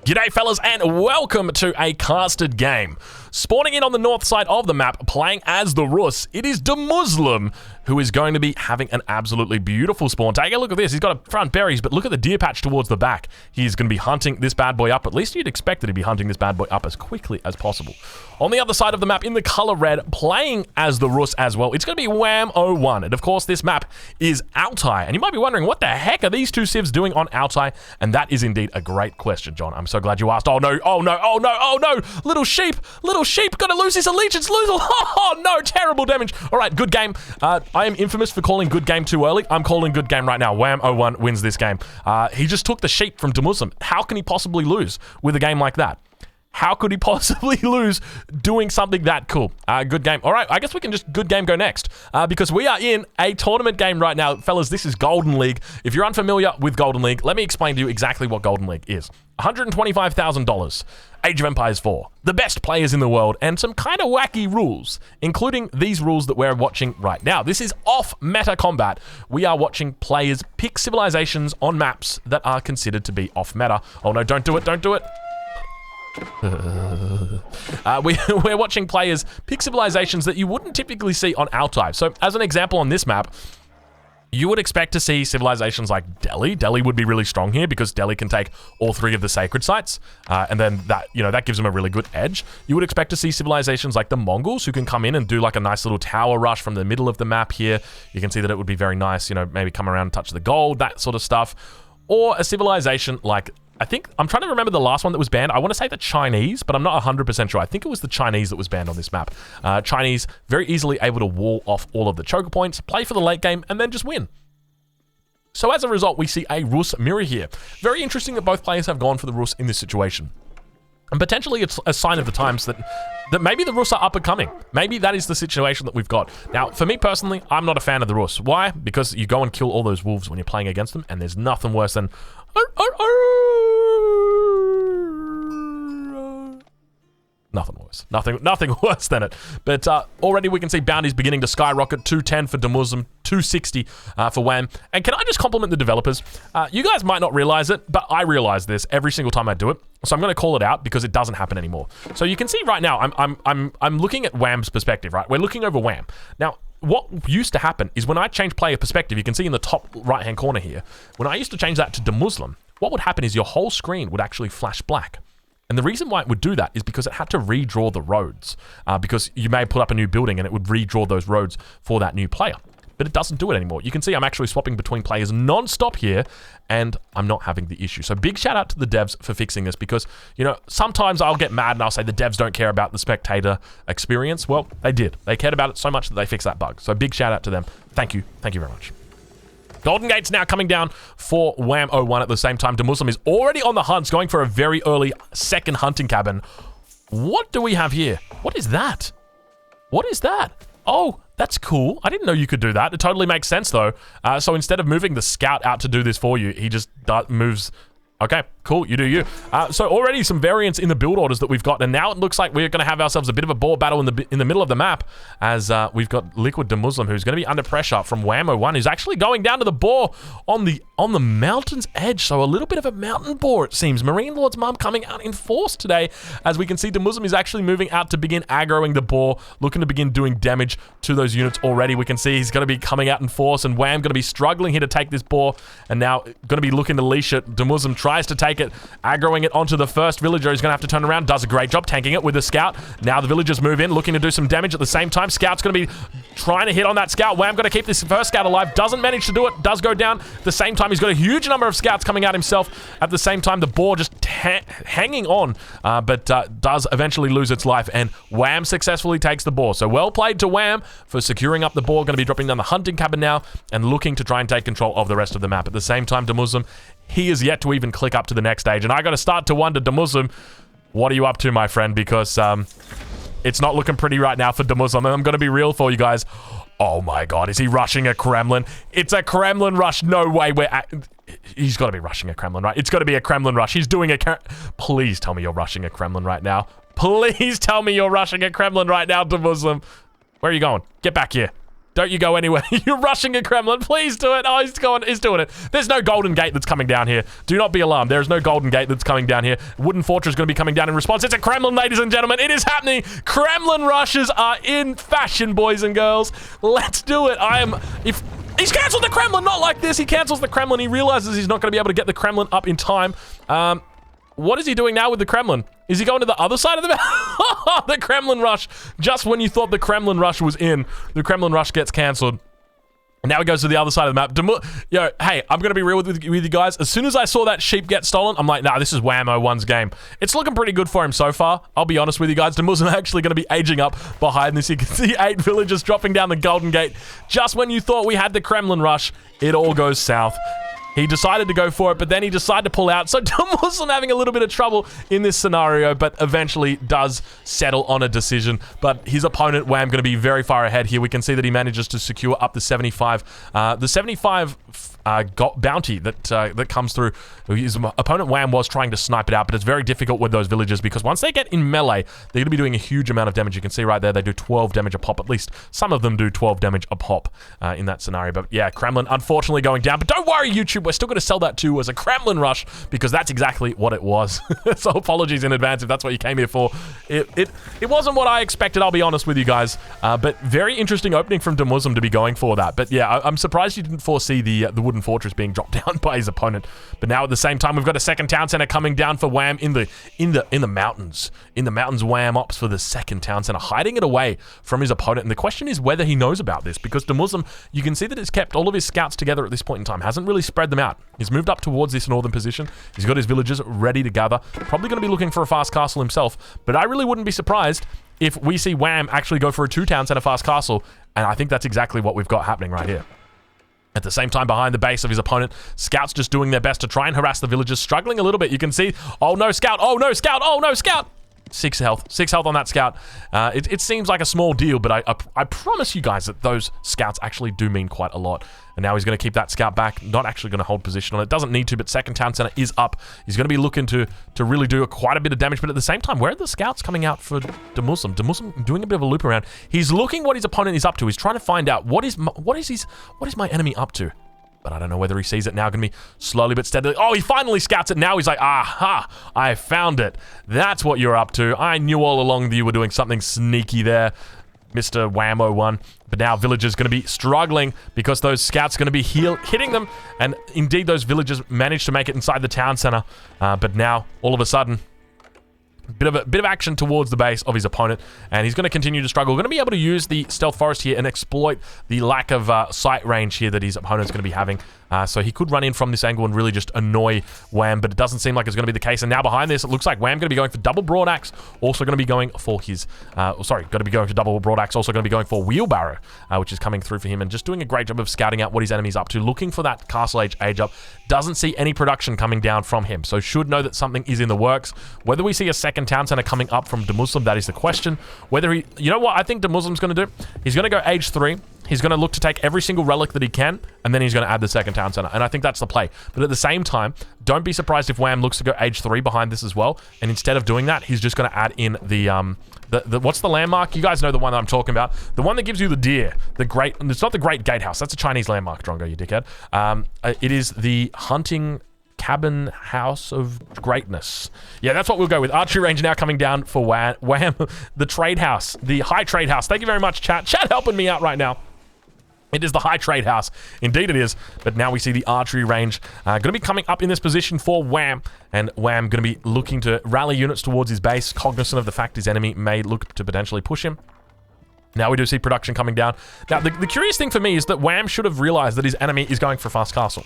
G'day fellas and welcome to a casted game. Spawning in on the north side of the map, playing as the Rus, it is the Muslim who is going to be having an absolutely beautiful spawn. Take a look at this. He's got a front berries, but look at the deer patch towards the back. He's going to be hunting this bad boy up. At least you'd expect that he'd be hunting this bad boy up as quickly as possible. On the other side of the map, in the color red, playing as the Rus as well, it's going to be Wham 01. And of course, this map is Altai. And you might be wondering, what the heck are these two civs doing on Altai? And that is indeed a great question, John. I'm so glad you asked. Oh no, oh no, oh no, oh no. Little sheep, gonna lose his allegiance. Oh no, terrible damage. All right, good game. I am infamous for calling good game too early. I'm calling good game right now. Wham 01 wins this game. He just took the sheep from Muslim. How can he possibly lose with a game like that? How could he possibly lose doing something that cool? Good game. All right, I guess we can just good game go next because we are in a tournament game right now. Fellas, this is Golden League. If you're unfamiliar with Golden League, let me explain to you exactly what Golden League is. $125,000, Age of Empires 4, the best players in the world, and some kind of wacky rules, including these rules that we're watching right now. This is off-meta combat. We are watching players pick civilizations on maps that are considered to be off-meta. Oh no, don't do it, don't do it. We're watching players pick civilizations that you wouldn't typically see on Altai. So as an example on this map, you would expect to see civilizations like Delhi. Delhi would be really strong here because Delhi can take all three of the sacred sites, and then that gives them a really good edge. You would expect to see civilizations like the Mongols who can come in and do like a nice little tower rush from the middle of the map here. You can see that it would be very nice, maybe come around and touch the gold, that sort of stuff. Or a civilization like, I'm trying to remember the last one that was banned. I want to say the Chinese, but I'm not 100% sure. I think it was the Chinese that was banned on this map. Chinese, very easily able to wall off all of the choker points, play for the late game, and then just win. So as a result, we see a Rus mirror here. Very interesting that both players have gone for the Rus in this situation. And potentially it's a sign of the times that maybe the Rus are up and coming. Maybe that is the situation that we've got. Now, for me personally, I'm not a fan of the Rus. Why? Because you go and kill all those wolves when you're playing against them, and there's nothing worse than... Nothing worse. Nothing worse than it. But already we can see bounties beginning to skyrocket. 210 for Muslim, 260 for Wham. And can I just compliment the developers? You guys might not realize it, but I realize this every single time I do it. So I'm going to call it out because it doesn't happen anymore. So you can see right now, I'm looking at Wham's perspective, right? We're looking over Wham. Now, what used to happen is when I change player perspective, you can see in the top right-hand corner here, when I used to change that to Muslim, what would happen is your whole screen would actually flash black. And the reason why it would do that is because it had to redraw the roads, because you may put up a new building and it would redraw those roads for that new player. But it doesn't do it anymore. You can see I'm actually swapping between players non-stop here, and I'm not having the issue. So big shout out to the devs for fixing this because, sometimes I'll get mad and I'll say the devs don't care about the spectator experience. Well, they did. They cared about it so much that they fixed that bug. So big shout out to them. Thank you. Thank you very much. Golden Gate's now coming down for Wham 01 at the same time. Muslim is already on the hunt, going for a very early second hunting cabin. What do we have here? What is that? What is that? Oh, that's cool. I didn't know you could do that. It totally makes sense, though. So instead of moving the scout out to do this for you, he just moves... Okay, cool, you do you. So already some variants in the build orders that we've got, and now it looks like we're going to have ourselves a bit of a boar battle in the middle of the map, as we've got Liquid the Muslim, who's going to be under pressure from Wham 01, who's actually going down to the boar on the mountain's edge. So a little bit of a mountain boar, it seems. Marine Lord's mum coming out in force today, as we can see the Muslim is actually moving out to begin aggroing the boar, looking to begin doing damage to those units already. We can see he's going to be coming out in force, and Wham going to be struggling here to take this boar, and now going to be looking to leash it. The Muslim tries to take it, aggroing it onto the first villager. He's going to have to turn around, does a great job tanking it with the scout. Now the villagers move in, looking to do some damage at the same time. Scout's going to be trying to hit on that scout. Wham going to keep this first scout alive, doesn't manage to do it, does go down. At the same time, he's got a huge number of scouts coming out himself. At the same time, the boar just hanging on, but does eventually lose its life, and Wham successfully takes the boar. So well played to Wham for securing up the boar. Going to be dropping down the hunting cabin now and looking to try and take control of the rest of the map. At the same time, Muslim, he is yet to even click up to the next stage, and I got to start to wonder, Muslim, what are you up to, my friend? Because it's not looking pretty right now for Muslim, and I'm going to be real for you guys. Oh my god, is he rushing a Kremlin? It's a Kremlin rush. No way. He's got to be rushing a Kremlin, right? It's got to be a Kremlin rush. He's doing a... Please tell me you're rushing a Kremlin right now. Please tell me you're rushing a Kremlin right now, Muslim. Where are you going? Get back here. Don't you go anywhere. You're rushing a Kremlin. Please do it. Oh, he's doing it. There's no golden gate that's coming down here. Do not be alarmed. There is no golden gate that's coming down here. Wooden fortress is going to be coming down in response. It's a Kremlin, ladies and gentlemen. It is happening. Kremlin rushes are in fashion, boys and girls. Let's do it. If he's cancelled the Kremlin, not like this. He cancels the Kremlin. He realizes he's not going to be able to get the Kremlin up in time. What is he doing now with the Kremlin? Is he going to the other side of the map? The Kremlin rush. Just when you thought the Kremlin rush was in, the Kremlin rush gets cancelled. And now he goes to the other side of the map. Yo, hey, I'm going to be real with you guys. As soon as I saw that sheep get stolen, I'm like, nah, this is Wham 01's game. It's looking pretty good for him so far. I'll be honest with you guys. Demusum actually going to be aging up behind this. You can see 8 villagers dropping down the Golden Gate. Just when you thought we had the Kremlin rush, it all goes south. He decided to go for it, but then he decided to pull out. So Demusum having a little bit of trouble in this scenario, but eventually does settle on a decision. But his opponent, Wham, going to be very far ahead here. We can see that he manages to secure up the 75. The 75 bounty that comes through. His opponent, Wham, was trying to snipe it out, but it's very difficult with those villagers because once they get in melee, they're going to be doing a huge amount of damage. You can see right there, they do 12 damage a pop. At least some of them do 12 damage a pop in that scenario. But yeah, Kremlin unfortunately going down. But don't worry, YouTube. We're still going to sell that too as a Kremlin rush because that's exactly what it was. So apologies in advance if that's what you came here for. It wasn't what I expected, I'll be honest with you guys. But very interesting opening from Demusum to be going for that. But yeah, I'm surprised you didn't foresee the wooden fortress being dropped down by his opponent. But now at the same time, we've got a second town center coming down for Wham in the mountains. In the mountains, Wham opts for the second town center, hiding it away from his opponent. And the question is whether he knows about this because Demusum, you can see that it's kept all of his scouts together at this point in time. Hasn't really spread them out. He's moved up towards this northern position. He's got his villagers ready to gather. Probably going to be looking for a fast castle himself. But I really wouldn't be surprised if we see Wham actually go for a 2-town center fast castle. And I think that's exactly what we've got happening right here. At the same time, behind the base of his opponent, scouts just doing their best to try and harass the villagers, struggling a little bit. You can see, oh no, scout, oh no, scout, oh no, scout. 6 health on that scout. It seems like a small deal, but I promise you guys that those scouts actually do mean quite a lot. And now he's going to keep that scout back, not actually going to hold position on it. Doesn't need to, but second town center is up. He's going to be looking to really do quite a bit of damage, but at the same time, where are the scouts coming out for Demusum? Demusum doing a bit of a loop around. He's looking what his opponent is up to. He's trying to find out what is my enemy up to. But I don't know whether he sees it now. Going to be slowly but steadily. Oh, he finally scouts it. Now he's like, aha, I found it. That's what you're up to. I knew all along that you were doing something sneaky there, Mr. Wham 01. But now villagers going to be struggling because those scouts going to be hitting them. And indeed, those villagers managed to make it inside the town center. But now, all of a sudden, bit of action towards the base of his opponent, and he's going to continue to struggle. Going to be able to use the stealth forest here and exploit the lack of sight range here that his opponent's going to be having. So he could run in from this angle and really just annoy Wham, but it doesn't seem like it's going to be the case. And now behind this, it looks like Wham going to be going for double broadaxe, also going to be going for his, going to be going for double broadaxe, also going to be going for wheelbarrow, which is coming through for him, and just doing a great job of scouting out what his enemy's up to, looking for that castle age up. Doesn't see any production coming down from him, so should know that something is in the works. Whether we see a second town center coming up from Demusum, that is the question. Whether he, you know what I think Demusum's going to do? He's going to go age 3. He's going to look to take every single relic that he can, and then he's going to add the second town center. And I think that's the play. But at the same time, don't be surprised if Wham looks to go age 3 behind this as well. And instead of doing that, he's just going to add in the what's the landmark? You guys know the one that I'm talking about. The one that gives you the deer. It's not the Great Gatehouse. That's a Chinese landmark, Drongo, you dickhead. It is the hunting cabin house of greatness. Yeah, that's what we'll go with. Archery range now coming down for Wham. The trade house. The high trade house. Thank you very much, chat. Chat helping me out right now. It is the high trade house. Indeed it is. But now we see the archery range going to be coming up in this position for Wham. And Wham going to be looking to rally units towards his base, cognizant of the fact his enemy may look to potentially push him. Now we do see production coming down. Now, the curious thing for me is that Wham should have realized that his enemy is going for fast castle,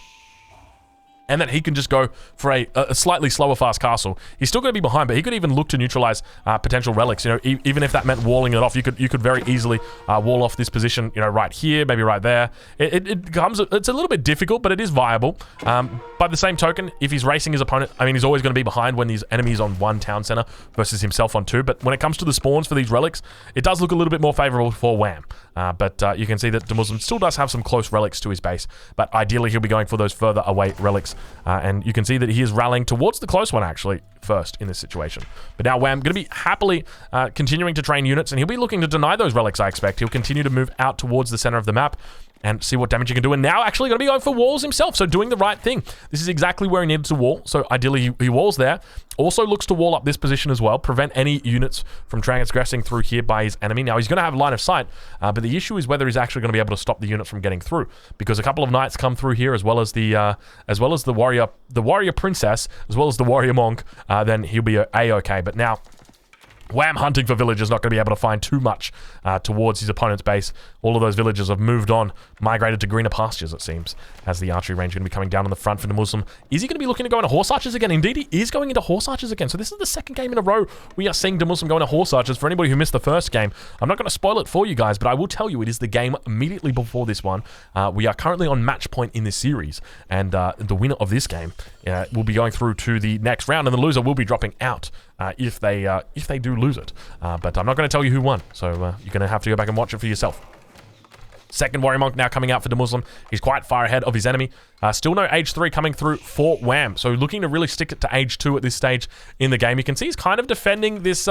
and that he can just go for a slightly slower fast castle. He's still going to be behind, but he could even look to neutralize potential relics. You know, even if that meant walling it off, you could very easily wall off this position. You know, right here, maybe right there. It's a little bit difficult, but it is viable. By the same token, if he's racing his opponent, I mean, he's always going to be behind when his enemy's on 1 town center versus himself on 2. But when it comes to the spawns for these relics, it does look a little bit more favorable for Wham. But you can see that Demusum still does have some close relics to his base, but ideally he'll be going for those further away relics. And you can see that he is rallying towards the close one, actually. first in this situation. But now Wham going to be happily continuing to train units, and he'll be looking to deny those relics, I expect. He'll continue to move out towards the center of the map and see what damage he can do. And now actually going to be going for walls himself, so doing the right thing. This is exactly where he needs to wall, so ideally he walls there. Also looks to wall up this position as well, prevent any units from transgressing through here by his enemy. Now he's going to have line of sight, but the issue is whether he's actually going to be able to stop the units from getting through, because a couple of knights come through here, as well as the warrior princess, as well as the warrior monk. Then he'll be a-okay. But now Wham hunting for villagers, not going to be able to find too much towards his opponent's base. All of those villagers have moved on, migrated to greener pastures, it seems, as the archery range is going to be coming down on the front for the Muslim. Is he going to be looking to go into horse archers again? Indeed, he is going into horse archers again. So this is the second game in a row we are seeing the Muslim go into horse archers. For anybody who missed the first game, I'm not going to spoil it for you guys, but I will tell you it is the game immediately before this one. We are currently on match point in this series, and the winner of this game will be going through to the next round, and the loser will be dropping out if they do lose it. But I'm not going to tell you who won, so you're going to have to go back and watch it for yourself. Second warrior monk now coming out for the Muslim. He's quite far ahead of his enemy. Still no age 3 coming through for Wham. So looking to really stick it to age 2 at this stage in the game. You can see he's kind of defending this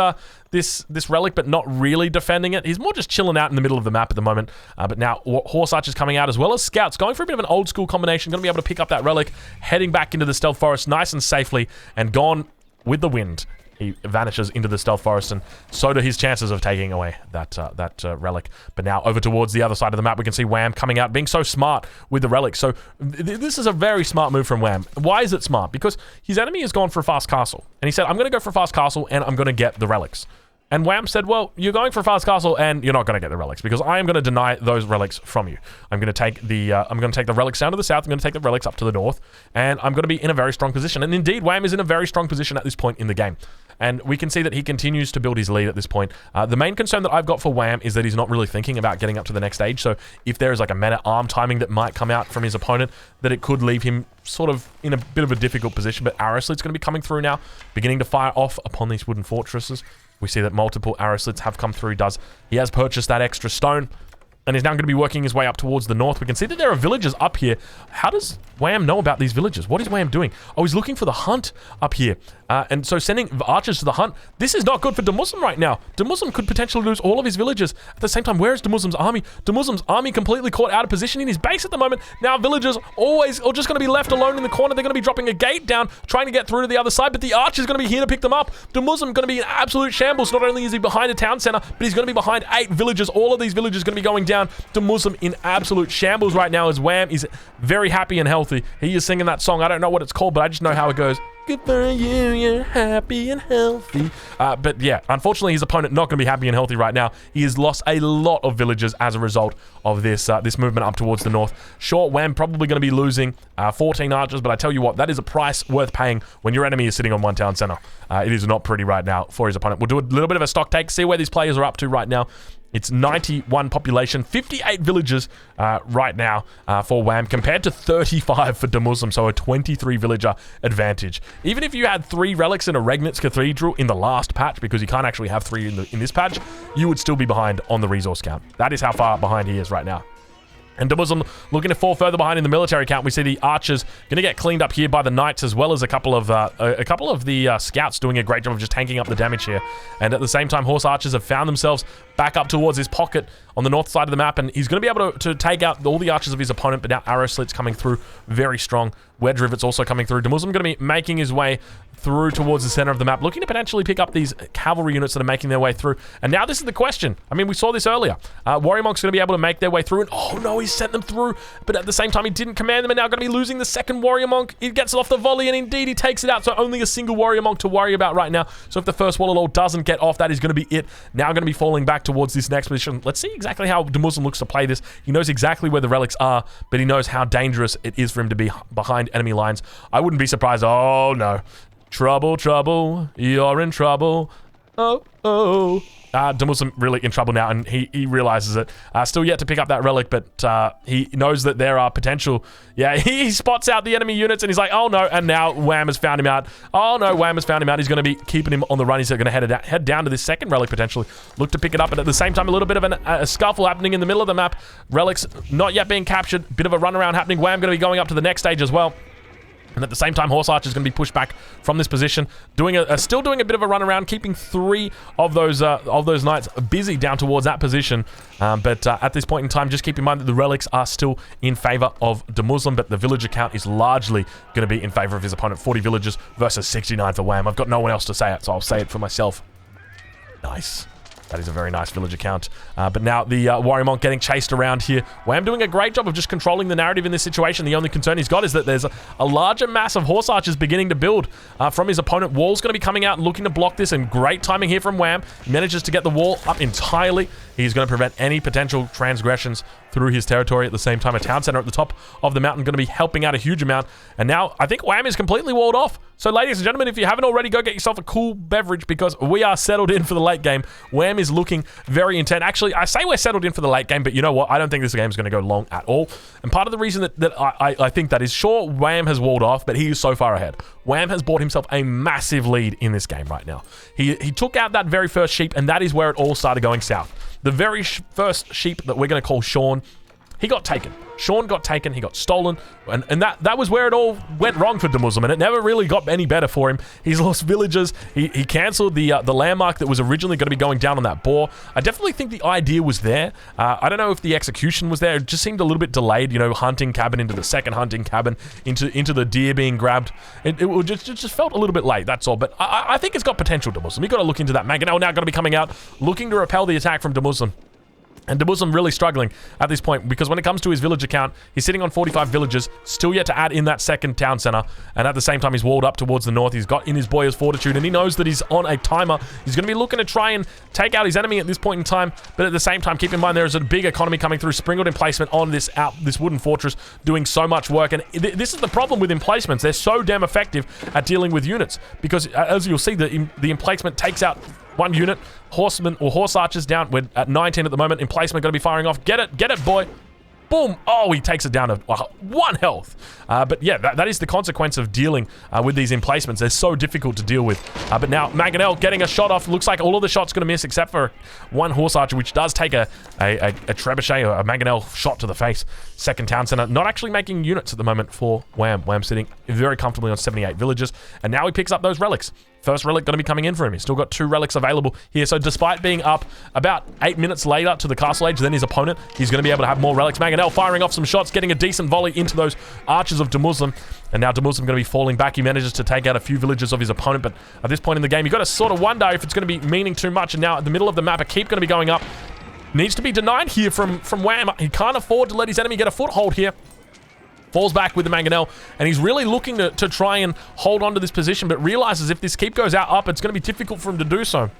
relic, but not really defending it. He's more just chilling out in the middle of the map at the moment. But now horse archers coming out as well as scouts, going for a bit of an old school combination. Going to be able to pick up that relic, heading back into the stealth forest nice and safely, and gone with the wind. He vanishes into the stealth forest, and so do his chances of taking away that relic. But now over towards the other side of the map, we can see Wham coming out, being so smart with the relic. So this is a very smart move from Wham. Why is it smart? Because his enemy has gone for a fast castle, and he said, I'm going to go for a fast castle, and I'm going to get the relics. And Wham said, well, you're going for a fast castle and you're not going to get the relics, because I am going to deny those relics from you. I'm going to take the relics down to the south. I'm going to take the relics up to the north, and I'm going to be in a very strong position. And indeed, Wham is in a very strong position at this point in the game. And we can see that he continues to build his lead at this point. The main concern that I've got for Wham is that he's not really thinking about getting up to the next stage. So if there is like a men-at-arm timing that might come out from his opponent, that it could leave him sort of in a bit of a difficult position. But arrow slit's going to be coming through now, beginning to fire off upon these wooden fortresses. We see that multiple arrow slits have come through. He has purchased that extra stone, and is now going to be working his way up towards the north. We can see that there are villagers up here. How does Wham know about these villagers? What is Wham doing? Oh, he's looking for the hunt up here. And so sending archers to the hunt. This is not good for Muslim right now. Muslim could potentially lose all of his villagers. At the same time, where is Muslim's army? Muslim's army completely caught out of position in his base at the moment. Now villagers always are just going to be left alone in the corner. They're going to be dropping a gate down, trying to get through to the other side, but the archer's going to be here to pick them up. Muslim going to be in absolute shambles. Not only is he behind a town center, but he's going to be behind 8 villagers. All of these villagers going to be going down. Muslim in absolute shambles right now, as Wham is very happy and healthy. He is singing that song. I don't know what it's called, but I just know how it goes. Good for you, you're happy and healthy. But yeah, unfortunately, his opponent not going to be happy and healthy right now. He has lost a lot of villagers as a result of this movement up towards the north. Sure, Wham probably going to be losing 14 archers, but I tell you what, that is a price worth paying when your enemy is sitting on one town center. It is not pretty right now for his opponent. We'll do a little bit of a stock take, see where these players are up to right now. It's 91 population, 58 villagers right now for Wham, compared to 35 for Muslim, so a 23 villager advantage. Even if you had 3 relics in a Regnitz Cathedral in the last patch, because you can't actually have 3 in this patch, you would still be behind on the resource count. That is how far behind he is right now. And Muslim looking to fall further behind in the military count. We see the archers going to get cleaned up here by the knights, as well as a couple of the scouts doing a great job of just tanking up the damage here. And at the same time, horse archers have found themselves back up towards his pocket on the north side of the map, and he's going to be able to take out all the archers of his opponent. But now arrow slits coming through very strong. Wedge rivets also coming through. Muslim going to be making his way through towards the center of the map, looking to potentially pick up these cavalry units that are making their way through. And now this is the question. I mean, we saw this earlier. Warrior Monk's going to be able to make their way through, and oh no, he sent them through, but at the same time, he didn't command them, and now going to be losing the second Warrior Monk. He gets off the volley, and indeed, he takes it out, so only a single Warrior Monk to worry about right now. So if the first Wall doesn't get off, that is going to be it. Now going to be falling back towards this next position. Let's see exactly how Muslim looks to play this. He knows exactly where the relics are, but he knows how dangerous it is for him to be behind enemy lines. I wouldn't be surprised. Oh no. Trouble, trouble, you're in trouble. Oh, oh. Muslim really in trouble now, and he realizes it. Still yet to pick up that relic, but he knows that there are potential. Yeah, he spots out the enemy units, and he's like, oh no, and now Wham has found him out. Oh no, Wham has found him out. He's going to be keeping him on the run. He's going to head down to this second relic, potentially. Look to pick it up, but at the same time, a little bit of a scuffle happening in the middle of the map. Relics not yet being captured. Bit of a runaround happening. Wham going to be going up to the next stage as well. And at the same time, Horse Archer is going to be pushed back from this position, still doing a bit of a run around, keeping 3 of those knights busy down towards that position. But at this point in time, just keep in mind that the relics are still in favor of Muslim, but the villager count is largely going to be in favor of his opponent. 40 villagers versus 69 for Wham. I've got no one else to say it, so I'll say it for myself. Nice. That is a very nice villager count. But now the Warrior Monk getting chased around here. Wham doing a great job of just controlling the narrative in this situation. The only concern he's got is that there's a larger mass of Horse Archers beginning to build from his opponent. Wall's going to be coming out and looking to block this, and great timing here from Wham. He manages to get the wall up entirely. He's going to prevent any potential transgressions through his territory. At the same time, a town center at the top of the mountain going to be helping out a huge amount. And now I think Wham is completely walled off. So ladies and gentlemen, if you haven't already, go get yourself a cool beverage, because we are settled in for the late game. Wham is looking very intent. Actually, I say we're settled in for the late game, but you know what? I don't think this game is going to go long at all. And part of the reason that I think that is, sure, Wham has walled off, but he is so far ahead. Wham has bought himself a massive lead in this game right now. He took out that very first sheep, and that is where it all started going south. The very first sheep that we're going to call Sean, he got taken. Sean got taken, he got stolen, and that was where it all went wrong for Muslim, and it never really got any better for him. He's lost villagers. He cancelled the landmark that was originally going to be going down on that boar. I definitely think the idea was there. I don't know if the execution was there. It just seemed a little bit delayed, you know, hunting cabin into the second hunting cabin, into the deer being grabbed. It just felt a little bit late, that's all. But I think it's got potential, Muslim. You've got to look into that. Mangonel now going to be coming out, looking to repel the attack from Muslim. And Muslim really struggling at this point, because when it comes to his villager count, he's sitting on 45 villagers, still yet to add in that second town center, and at the same time he's walled up towards the north. He's got in his Boyar's Fortitude, and he knows that he's on a timer. He's going to be looking to try and take out his enemy at this point in time, but at the same time, keep in mind there is a big economy coming through. Sprinkled emplacement on this wooden fortress, doing so much work, and this is the problem with emplacements. They're so damn effective at dealing with units, because as you'll see, the emplacement takes out one unit. Horsemen or Horse Archers down. We're at 19 at the moment. Emplacement going to be firing off. Get it, boy. Boom. Oh, he takes it down to 1 health. But yeah, that is the consequence of dealing with these emplacements. They're so difficult to deal with. But now, Mangonel getting a shot off. Looks like all of the shots going to miss except for one Horse Archer, which does take a trebuchet or a Mangonel shot to the face. Second town center. Not actually making units at the moment for Wham. Wham sitting very comfortably on 78 villagers. And now he picks up those relics. First relic going to be coming in for him. He's still got 2 relics available here. So despite being up about 8 minutes later to the castle age than his opponent, he's going to be able to have more relics. Mangonel firing off some shots, getting a decent volley into those archers of Muslim. And now Muslim going to be falling back. He manages to take out a few villagers of his opponent, but at this point in the game, you've got to sort of wonder if it's going to be meaning too much. And now at the middle of the map, a keep going to be going up. Needs to be denied here from Wham. He can't afford to let his enemy get a foothold here. Falls back with the Mangonel, and he's really looking to try and hold on to this position, but realizes if this keep goes out up, it's going to be difficult for him to do so.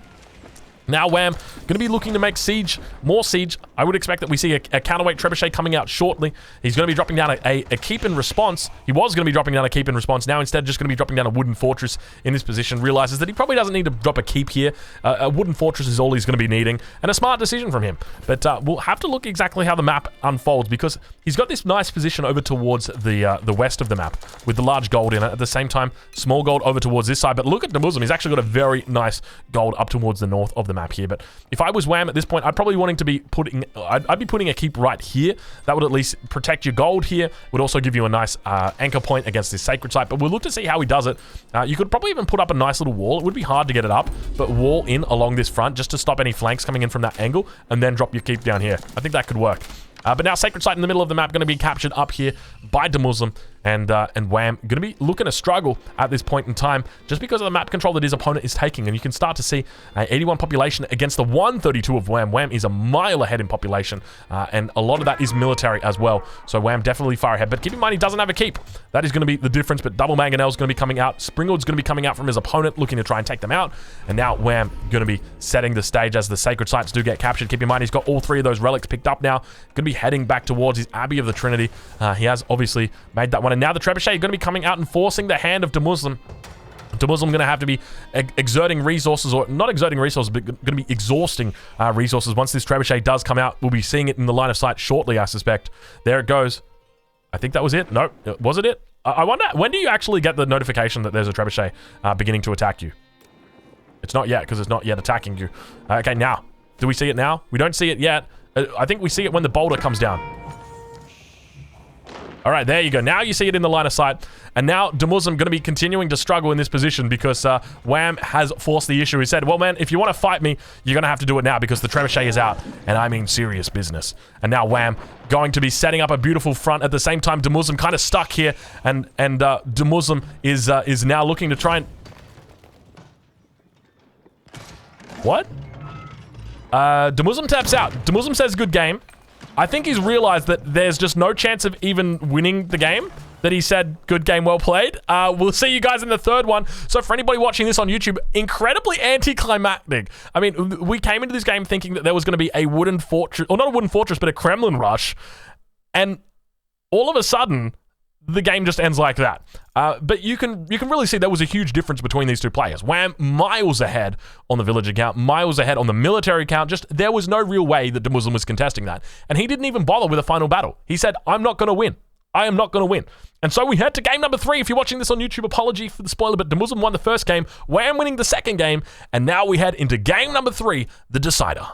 Now Wham going to be looking to make siege, more siege. I would expect that we see a counterweight trebuchet coming out shortly. He's going to be dropping down a keep in response. He was going to be dropping down a keep in response. Now instead just going to be dropping down a wooden fortress in this position. Realizes that he probably doesn't need to drop a keep here. A wooden fortress is all he's going to be needing, and a smart decision from him. But we'll have to look exactly how the map unfolds, because he's got this nice position over towards the west of the map with the large gold in it. At the same time, small gold over towards this side. But look at the Muslim. He's actually got a very nice gold up towards the north of the map here. But if I was Wham at this point, I'd probably wanting to be I'd be putting a keep right here. That would at least protect your gold here. Would also give you a nice anchor point against this sacred site. But we'll look to see how he does it. You could probably even put up a nice little wall. It would be hard to get it up, but wall in along this front just to stop any flanks coming in from that angle, and then drop your keep down here. I think that could work. But now Sacred Site in the middle of the map going to be captured up here by Muslim, and Wham going to be looking to struggle at this point in time just because of the map control that his opponent is taking. And you can start to see 81 population against the 132 of Wham. Wham is a mile ahead in population, and a lot of that is military as well. So Wham definitely far ahead. But keep in mind, he doesn't have a keep. That is going to be the difference. But Double Mangonel is going to be coming out. Springald's going to be coming out from his opponent, looking to try and take them out. And now Wham going to be setting the stage as the Sacred Sites do get captured. Keep in mind, he's got all 3 of those relics picked up now. Going to be heading back towards his Abbey of the Trinity. He has obviously made that one. And now the Trebuchet going to be coming out and forcing the hand of Muslim. Muslim going to have to be exerting resources, or not exerting resources, but going to be exhausting resources. Once this Trebuchet does come out, we'll be seeing it in the line of sight shortly, I suspect. There it goes. I think that was it. No, was it? I wonder, when do you actually get the notification that there's a Trebuchet beginning to attack you? It's not yet, because it's not yet attacking you. Okay, now. Do we see it now? We don't see it yet. I think we see it when the boulder comes down. All right, there you go. Now you see it in the line of sight. And now Demuslim going to be continuing to struggle in this position because Wham has forced the issue. He said, well, man, if you want to fight me, you're going to have to do it now because the trebuchet is out. And I mean serious business. And now Wham going to be setting up a beautiful front. At the same time, Demuslim kind of stuck here. And Demuslim is now looking to try and... What? Demuslim taps out. Demuslim says good game. I think he's realized that there's just no chance of even winning the game. That he said, good game, well played. We'll see you guys in the third one. So for anybody watching this on YouTube, incredibly anticlimactic. I mean, we came into this game thinking that there was going to be a wooden fortress, or not a wooden fortress, but a Kremlin rush. And all of a sudden, the game just ends like that. But you can really see there was a huge difference between these two players. Wham, miles ahead on the village account, miles ahead on the military account. Just there was no real way that Demuslim was contesting that. And he didn't even bother with a final battle. He said, I'm not going to win. I am not going to win. And so we head to game number 3. If you're watching this on YouTube, apology for the spoiler, but Demuslim won the first game, Wham winning the second game, and now we head into game number 3, the decider.